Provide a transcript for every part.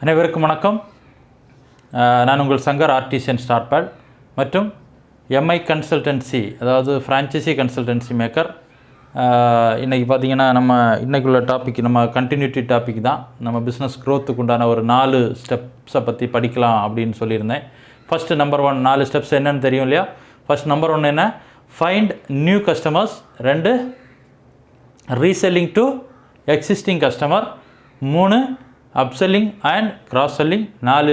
அனைவருக்கும் வணக்கம். நான் உங்கள் சங்கர் ஆர்டிசியன் ஸ்டார்பேட் மற்றும் எம்ஐ கன்சல்டன்சி, அதாவது ஃப்ரான்ச்சைசி கன்சல்டன்சி மேக்கர். இன்றைக்கி பார்த்திங்கன்னா நம்ம இன்றைக்குள்ள டாபிக் நம்ம கண்டினியூட்டி டாபிக் தான். நம்ம பிஸ்னஸ் க்ரோத்துக்கு உண்டான ஒரு 4 ஸ்டெப்ஸை பற்றி படிக்கலாம் அப்படின்னு சொல்லியிருந்தேன். ஃபஸ்ட்டு நம்பர் 1 4 ஸ்டெப்ஸ் என்னென்னு தெரியும் இல்லையா? ஃபஸ்ட் நம்பர் 1 என்ன? Find new customers. 2 reselling to existing customer. 3 upselling and cross selling. 4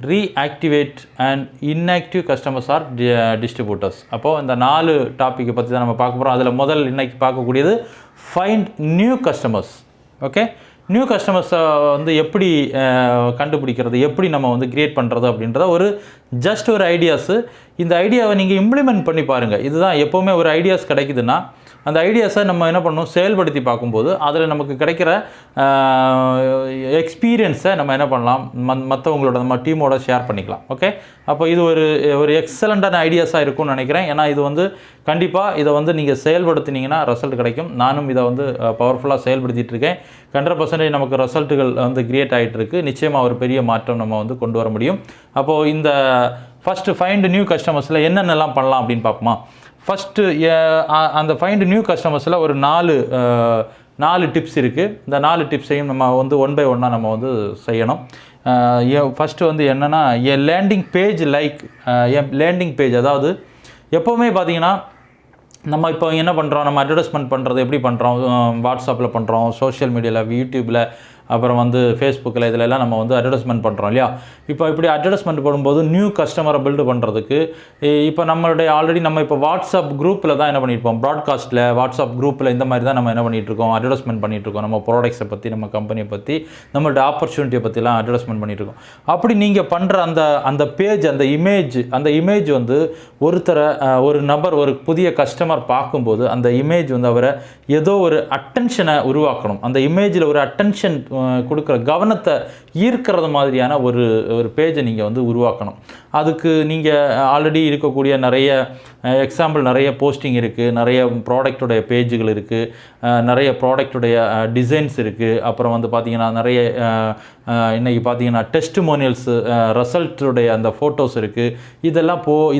reactivate and inactive customers or distributors. அப்போது இந்த 4 டாப்பிக்கை பற்றி தான் நம்ம பார்க்க போகிறோம். அதில் முதல் இன்னைக்கு பார்க்கக்கூடியது find new customers. Okay, new கஸ்டமர்ஸை வந்து எப்படி கண்டுபிடிக்கிறது, எப்படி நம்ம வந்து க்ரியேட் பண்ணுறது அப்படின்றத ஒரு ஜஸ்ட் ஒரு ஐடியாஸு. இந்த ஐடியாவை நீங்கள் இம்ப்ளிமெண்ட் பண்ணி பாருங்கள். இதுதான் எப்போவுமே ஒரு ஐடியாஸ் கிடைக்குதுன்னா அந்த ஐடியாஸை நம்ம என்ன பண்ணணும், செயல்படுத்தி பார்க்கும்போது அதில் நமக்கு கிடைக்கிற எக்ஸ்பீரியன்ஸை நம்ம என்ன பண்ணலாம், மற்றவங்களோட நம்ம டீமோட ஷேர் பண்ணிக்கலாம். ஓகே, அப்போ இது ஒரு எக்ஸலண்ட்டான ஐடியாஸாக இருக்கும்னு நினைக்கிறேன். ஏன்னா இது வந்து கண்டிப்பாக இதை வந்து நீங்கள் செயல்படுத்தினீங்கன்னா ரிசல்ட் கிடைக்கும். நானும் இதை வந்து பவர்ஃபுல்லாக செயல்படுத்திகிட்டு இருக்கேன். 100% நமக்கு ரிசல்ட்டுகள் வந்து க்ரியேட் ஆகிட்டுருக்கு. நிச்சயமாக ஒரு பெரிய மாற்றம் நம்ம வந்து கொண்டு வர முடியும். அப்போது இந்த ஃபஸ்ட்டு ஃபைண்ட் நியூ கஸ்டமர்ஸில் என்னென்னலாம் பண்ணலாம் அப்படின்னு பார்ப்போமா? ஃபஸ்ட்டு அந்த ஃபைண்ட் நியூ கஸ்டமர்ஸில் ஒரு 4 டிப்ஸ் இருக்குது. இந்த 4 டிப்ஸையும் நம்ம வந்து 1 by 1 நம்ம வந்து செய்யணும். ஃபஸ்ட்டு வந்து என்னென்னா, லேண்டிங் பேஜ் லேண்டிங் பேஜ். அதாவது எப்போவுமே பார்த்திங்கன்னா நம்ம இப்போ என்ன பண்ணுறோம், நம்ம அட்வர்டைஸ்மெண்ட் பண்ணுறது எப்படி பண்ணுறோம்? வாட்ஸ்அப்பில் பண்ணுறோம், சோஷியல் மீடியாவில், யூடியூப்பில், அப்புறம் வந்து ஃபேஸ்புக்கில், இதிலெல்லாம் நம்ம வந்து அட்வர்டைஸ்மெண்ட் பண்ணுறோம் இல்லையா? இப்போ இப்படி அட்வர்டைஸ்மெண்ட் பண்ணும்போது நியூ கஸ்டமரை பில்டு பண்ணுறதுக்கு இப்போ நம்மளுடைய ஆல்ரெடி நம்ம இப்போ வாட்ஸ்அப் குரூப்பில் தான் என்ன பண்ணியிருப்போம், ப்ராட்காஸ்ட்டில், வாட்ஸ்அப் குரூப்பில் இந்த மாதிரி தான் நம்ம என்ன பண்ணிகிட்ருக்கோம், அட்வர்டைஸ்மெண்ட் பண்ணிகிட்ருக்கோம். நம்ம ப்ராடக்ட்ஸை பற்றி, நம்ம கம்பெனியை பற்றி, நம்மளோட ஆப்பர்ச்சுனிட்டியை பற்றிலாம் அட்வர்டைஸ்மெண்ட் பண்ணிகிட்ருக்கோம். அப்படி நீங்கள் பண்ணுற அந்த பேஜ், அந்த இமேஜ் வந்து ஒரு நபர், ஒரு புதிய கஸ்டமர் பார்க்கும்போது அந்த இமேஜ் வந்து அவரை ஏதோ ஒரு அட்டென்ஷனை உருவாக்கணும். அந்த இமேஜில் ஒரு அட்டென்ஷன் கொடுக்குற, கவனத்தை ஈர்க்கிறது மாதிரியான ஒரு பேஜை நீங்கள் வந்து உருவாக்கணும். அதுக்கு நீங்கள் ஆல்ரெடி இருக்கக்கூடிய நிறைய எக்ஸாம்பிள், நிறைய போஸ்டிங் இருக்குது, நிறைய ப்ராடக்டுடைய பேஜுகள் இருக்குது, நிறைய ப்ராடக்டுடைய டிசைன்ஸ் இருக்குது. அப்புறம் வந்து பார்த்திங்கன்னா நிறைய இன்றைக்கி பார்த்திங்கன்னா டெஸ்டிமோனியல்ஸு, ரிசல்ட்டுடைய அந்த ஃபோட்டோஸ் இருக்குது.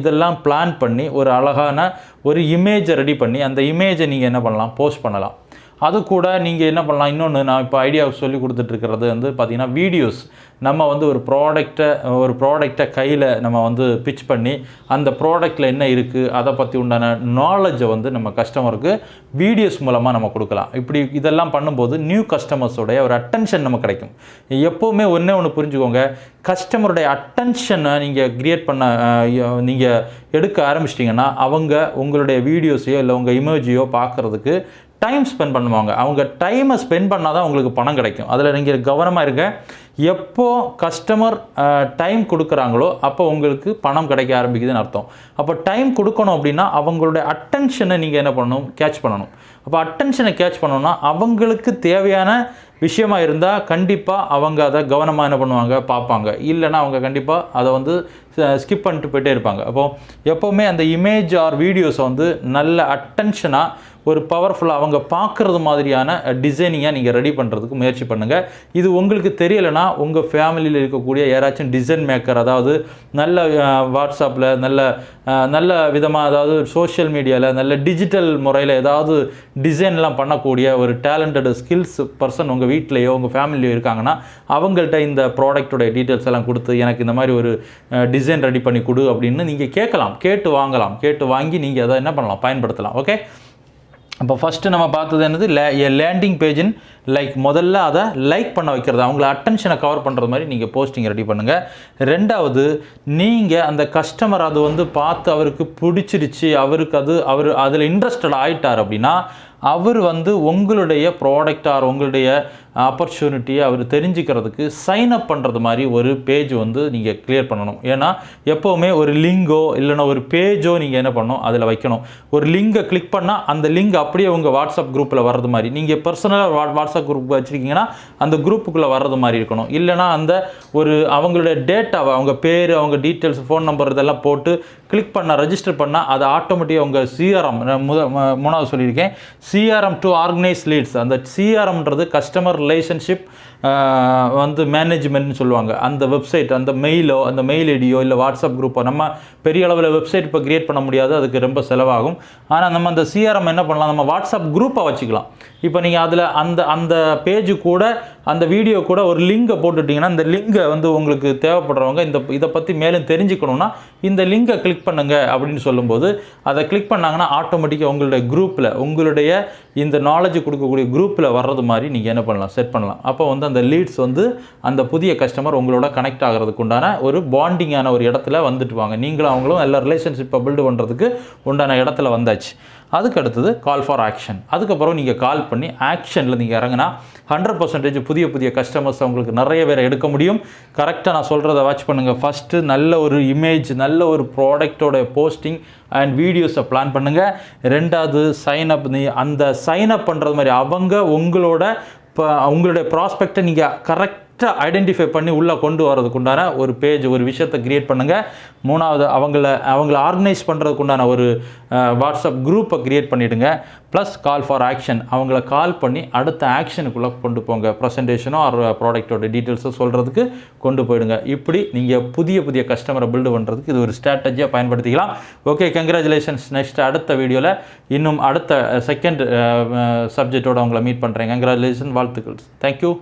இதெல்லாம் பிளான் பண்ணி ஒரு அழகான ஒரு இமேஜை ரெடி பண்ணி அந்த இமேஜை நீங்கள் என்ன பண்ணலாம், போஸ்ட் பண்ணலாம். அது கூட நீங்கள் என்ன பண்ணலாம், இன்னொன்று நான் இப்போ ஐடியா சொல்லி கொடுத்துட்ருக்கிறது வந்து பார்த்திங்கன்னா வீடியோஸ். நம்ம வந்து ஒரு ப்ராடக்டை கையில் நம்ம வந்து பிச் பண்ணி அந்த ப்ராடக்டில் என்ன இருக்குது அதை பற்றி உண்டான நாலேஜை வந்து நம்ம கஸ்டமருக்கு வீடியோஸ் மூலமாக நம்ம கொடுக்கலாம். இதெல்லாம் பண்ணும்போது நியூ கஸ்டமர்ஸோடைய ஒரு அட்டென்ஷன் நமக்கு கிடைக்கும். எப்போவுமே ஒன்று புரிஞ்சுக்கோங்க, கஸ்டமருடைய அட்டென்ஷனை நீங்கள் க்ரியேட் பண்ண, நீங்கள் எடுக்க ஆரம்பிச்சிட்டிங்கன்னா அவங்க உங்களுடைய வீடியோஸையோ இல்லை உங்கள் இமேஜையோ பார்க்குறதுக்கு டைம் ஸ்பெண்ட் பண்ணுவாங்க. அவங்க டைமை ஸ்பெண்ட் பண்ணால் தான் உங்களுக்கு பணம் கிடைக்கும். அதில் நீங்கள் கவனமாக இருங்க. எப்போ கஸ்டமர் டைம் கொடுக்குறாங்களோ அப்போ உங்களுக்கு பணம் கிடைக்க ஆரம்பிக்குதுன்னு அர்த்தம். அப்போ டைம் கொடுக்கணும் அப்படின்னா அவங்களுடைய அட்டென்ஷனை நீங்கள் என்ன பண்ணணும், கேட்ச் பண்ணணும். அப்போ அட்டென்ஷனை கேட்ச் பண்ணணும்னா அவங்களுக்கு தேவையான விஷயமா இருந்தால் கண்டிப்பாக அவங்க அதை கவனமாக என்ன பண்ணுவாங்க, பார்ப்பாங்க. இல்லைன்னா அவங்க கண்டிப்பாக அதை வந்து ஸ்கிப் பண்ணிட்டு போயிட்டே இருப்பாங்க. அப்போது எப்போவுமே அந்த இமேஜ் ஆர் வீடியோஸை வந்து நல்ல அட்டென்ஷனாக, ஒரு பவர்ஃபுல்லாக அவங்க பார்க்குறது மாதிரியான டிசைனிங்காக நீங்கள் ரெடி பண்ணுறதுக்கு முயற்சி பண்ணுங்கள். இது உங்களுக்கு தெரியலைன்னா உங்கள் ஃபேமிலியில் இருக்கக்கூடிய யாராச்சும் டிசைன் மேக்கர், அதாவது நல்ல வாட்ஸ்அப்பில் நல்ல விதமாக, அதாவது சோஷியல் மீடியாவில் நல்ல டிஜிட்டல் முறையில் ஏதாவது டிசைன்லாம் பண்ணக்கூடிய ஒரு டேலண்டட் ஸ்கில்ஸ் பர்சன் உங்கள் வீட்டிலையோ உங்கள் ஃபேமிலியோ இருக்காங்கன்னா அவங்கள்ட்ட இந்த ப்ராடக்டோடைய டீட்டெயில்ஸ் எல்லாம் கொடுத்து எனக்கு இந்த மாதிரி ஒரு டிசைன் ரெடி பண்ணி கொடு அப்படின்னு நீங்கள் கேட்கலாம், கேட்டு வாங்கி நீங்கள் அதை என்ன பண்ணலாம், பயன்படுத்தலாம். ஓகே, அப்போ ஃபஸ்ட்டு நம்ம பார்த்தது என்னது, லேண்டிங் பேஜின் முதல்ல அதை லைக் பண்ண வைக்கிறது, அவங்கள அட்டென்ஷனை கவர் பண்ணுறது மாதிரி நீங்கள் போஸ்டிங் ரெடி பண்ணுங்கள். 2வது, நீங்கள் அந்த கஸ்டமர் அது வந்து பார்த்து அவருக்கு பிடிச்சிருச்சு, அவர் அதில் இன்ட்ரெஸ்டட் ஆகிட்டார் அப்படின்னா அவர் வந்து உங்களுடைய ப்ராடக்ட் ஆர் உங்களுடைய ஆப்பர்ச்சுனிட்டியை அவர் தெரிஞ்சுக்கிறதுக்கு சைன் அப் பண்ணுறது மாதிரி ஒரு பேஜ் வந்து நீங்கள் க்ளியர் பண்ணணும். ஏன்னா எப்போவுமே ஒரு லிங்கோ இல்லைன்னா ஒரு பேஜோ நீங்கள் என்ன பண்ணணும், அதில் வைக்கணும். ஒரு லிங்கை கிளிக் பண்ணால் அந்த லிங்க் அப்படியே உங்கள் வாட்ஸ்அப் குரூப்பில் வர்றது மாதிரி, நீங்கள் பர்சனலாக வாட்ஸ்அப் குரூப் வச்சுருக்கீங்கன்னா அந்த குரூப்புக்குள்ளே வர்றது மாதிரி இருக்கணும். இல்லைனா அந்த அவங்களுடைய டேட்டாவை, அவங்க பேர், அவங்க டீட்டெயில்ஸ், ஃபோன் நம்பர் இதெல்லாம் போட்டு கிளிக் பண்ண, ரெஜிஸ்டர் பண்ணால் அது ஆட்டோமேட்டிக்காக உங்கள் சிஆர்எம், மூணாவது சொல்லியிருக்கேன், சிஆர்எம் டு ஆர்கனைஸ் லீட்ஸ். அந்த சிஆர்எம்ன்றது கஸ்டமர் ரிலேஷன்ஷிப் வந்து மேனேஜ்மெண்ட்னு சொல்லுவாங்க. அந்த வெப்சைட், அந்த மெயிலோ, அந்த மெயில் ஐடியோ இல்லை வாட்ஸ்அப் குரூப்போ, நம்ம பெரிய அளவில் வெப்சைட் இப்போ க்ரியேட் பண்ண முடியாது, அதுக்கு ரொம்ப செலவாகும். ஆனால் நம்ம அந்த சிஆர்எம் என்ன பண்ணலாம், நம்ம வாட்ஸ்அப் குரூப்பை வச்சுக்கலாம். இப்போ நீங்கள் அதில் அந்த பேஜு கூட அந்த வீடியோ கூட ஒரு லிங்கை போட்டுட்டிங்கன்னா, இந்த லிங்கை வந்து உங்களுக்கு தேவைப்படுறவங்க இதை பற்றி மேலும் தெரிஞ்சுக்கணுன்னா இந்த லிங்கை கிளிக் பண்ணுங்க அப்படின்னு சொல்லும்போது அதை கிளிக் பண்ணாங்கன்னா ஆட்டோமேட்டிக்காக உங்களுடைய குரூப்பில், உங்களுடைய இந்த நாலேஜ் கொடுக்கக்கூடிய குரூப்பில் வர்றது மாதிரி நீங்கள் என்ன பண்ணலாம், செட் பண்ணலாம். அப்போ வந்து அந்த லீட்ஸ் வந்து அந்த புதிய கஸ்டமர் உங்களோட கனெக்ட் ஆகிறதுக்கு உண்டான ஒரு பாண்டிங்கான ஒரு இடத்துல வந்துட்டு வாங்க. நீங்களும் அவங்களும் எல்லா ரிலேஷன்ஷிப்பை பில்டு பண்ணுறதுக்கு உண்டான இடத்துல வந்தாச்சு. அதுக்கு அடுத்தது கால் ஃபார் ஆக்ஷன். அதுக்கப்புறம் நீங்கள் கால் பண்ணி ஆக்ஷனில் நீங்கள் இறங்கினா 100% புதிய கஸ்டமர்ஸ் உங்களுக்கு நிறைய பேர் எடுக்க முடியும். கரெக்டாக நான் சொல்கிறத வாட்ச் பண்ணுங்கள். ஃபஸ்ட்டு நல்ல ஒரு இமேஜ், நல்ல ஒரு ப்ராடக்டோட போஸ்டிங் அண்ட் வீடியோஸை பிளான் பண்ணுங்கள். ரெண்டாவது சைன்அப். அந்த சைன்அப் பண்ணுறது மாதிரி உங்களுடைய ப்ராஸ்பெக்டை நீங்கள் கரெக்டாக ஐடென்டிஃபை பண்ணி உள்ளே கொண்டு வரதுக்குண்டான ஒரு பேஜ், ஒரு விஷயத்தை க்ரியேட் பண்ணுங்கள். மூணாவது அவங்கள ஆர்கனைஸ் பண்ணுறதுக்குண்டான ஒரு வாட்ஸ்அப் குரூப்பை க்ரியேட் பண்ணிவிடுங்க. Plus call for action. அவங்கள கால் பண்ணி அடுத்த ஆக்ஷனுக்குள்ளே கொண்டு போங்க. ப்ரெசன்டேஷனோ ஆர் ப்ராடக்டோட டீட்டெயில்ஸோ சொல்கிறதுக்கு கொண்டு போயிடுங்க. இப்படி நீங்கள் புதிய கஸ்டமரை பில்டு பண்ணுறதுக்கு இது ஒரு ஸ்ட்ராட்டஜியாக பயன்படுத்திக்கலாம். Okay, congratulations. நெக்ஸ்ட் அடுத்த வீடியோவில் இன்னும் அடுத்த செகண்ட் சப்ஜெக்டோடு அவங்கள மீட் பண்ணுறேன். கங்க்ராச்சுலேஷன், வாழ்த்துக்கள். தேங்க்யூ.